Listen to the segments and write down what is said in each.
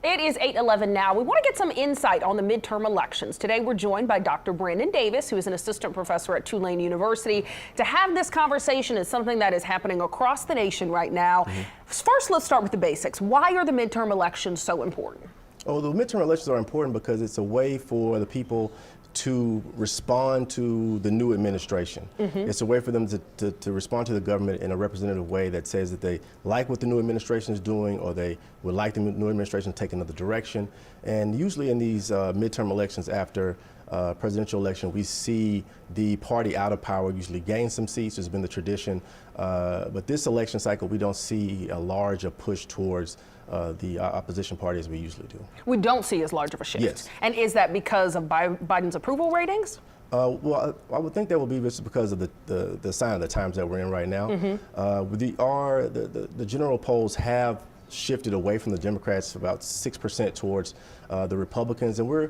It is 8:11 now. We want to get some insight on the midterm elections. Today we're joined by Dr. Brandon Davis, who is an assistant professor at Tulane University. To have this conversation is something that is happening across the nation right now. First, let's start with the basics. Why are the midterm elections so important? Oh, the midterm elections are important because it's a way for the people to respond to the new administration. It's a way for them to respond to the government in a representative way that says that they like what the new administration is doing, or they would like the new administration to take another direction. And usually in these midterm elections after presidential election, we see the party out of power usually gain some seats. There's been the tradition. But this election cycle, we don't see a large push towards the opposition party as we usually do. We don't see as large of a shift. Yes. And is that because of Biden's approval ratings? Well, I would think that would be just because of the sign of the times that we're in right now. The general polls have shifted away from the Democrats about 6% towards the Republicans, and we're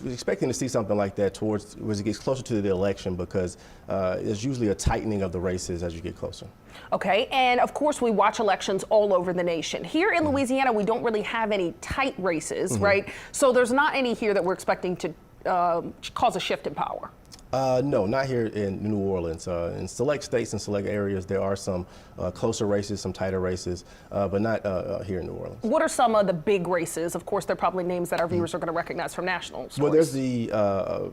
expecting to see something like that towards as it gets closer to the election, because there's usually a tightening of the races as you get closer. Okay, and of course we watch elections all over the nation. Here in Louisiana, we don't really have any tight races, right? So there's not any here that we're expecting to cause a shift in power. No, not here in New Orleans. In select states and select areas, there are some closer races, some tighter races, but not here in New Orleans. What are some of the big races? Of course, they're probably names that our viewers are going to recognize from national stories. Well, there's the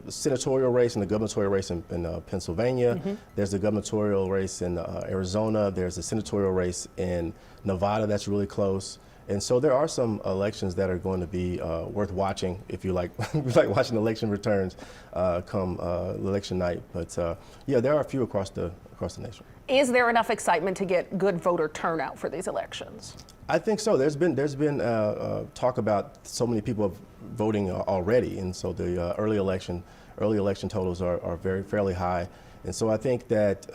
senatorial race and the gubernatorial race in Pennsylvania. There's the gubernatorial race in Arizona. There's the senatorial race in Nevada that's really close. And so there are some elections that are going to be worth watching if you like, watching election returns come election night. But yeah, there are a few across the nation. Is there enough excitement to get good voter turnout for these elections? I think so. There's been talk about so many people voting already, and so the early election totals are fairly high. And so I think that,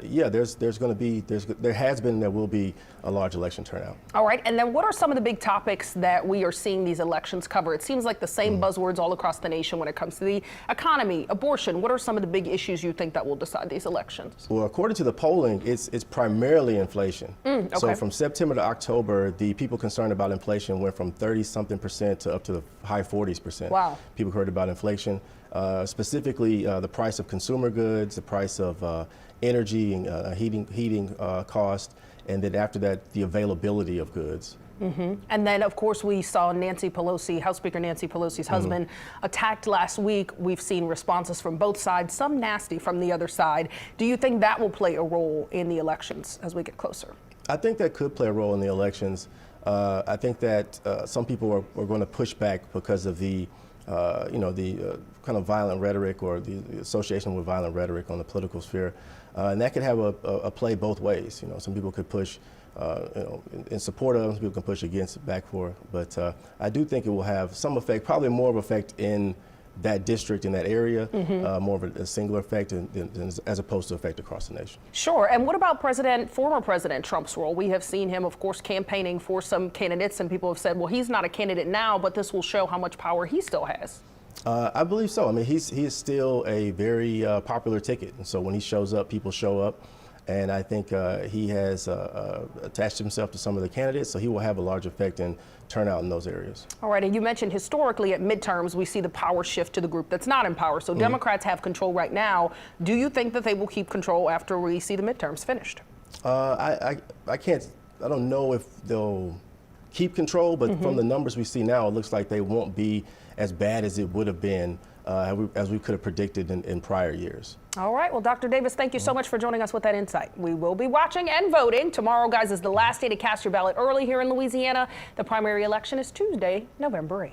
yeah, there has been and there will be a large election turnout. All right, and then what are some of the big topics that we are seeing these elections cover? It seems like the same buzzwords all across the nation when it comes to the economy, abortion. What are some of the big issues you think that will decide these elections? Well, according to the polling, it's primarily inflation. Okay. So from September to October, the people concerned about inflation went from 30-something% to up to the high 40s%. Wow. People heard about inflation. Specifically the price of consumer goods, the price of energy and heating cost, and then after that, the availability of goods. And then, of course, we saw Nancy Pelosi, House Speaker Nancy Pelosi's husband, attacked last week. We've seen responses from both sides, some nasty from the other side. Do you think that will play a role in the elections as we get closer? I think that could play a role in the elections. I think that some people are going to push back because of the kind of violent rhetoric, or the association with violent rhetoric on the political sphere, and that could have a play both ways. Some people could push, in support of, some people can push against, back for. But I do think it will have some effect, probably more of effect in that district, in that area, more of a singular effect as opposed to effect across the nation. Sure. And what about former President Trump's role? We have seen him, of course, campaigning for some candidates, and people have said, well, he's not a candidate now, but this will show how much power he still has. I believe so. I mean, he is still a very popular ticket, and so when he shows up, people show up. And I think he has attached himself to some of the candidates, so he will have a large effect in turnout in those areas. All right, and you mentioned historically at midterms, we see the power shift to the group that's not in power. So Democrats have control right now. Do you think that they will keep control after we see the midterms finished? I don't know if they'll keep control, but from the numbers we see now, it looks like they won't be as bad as it would have been as we could have predicted in prior years. All right. Well, Dr. Davis, thank you so much for joining us with that insight. We will be watching and voting. Tomorrow, guys, is the last day to cast your ballot early here in Louisiana. The primary election is Tuesday, November 8th.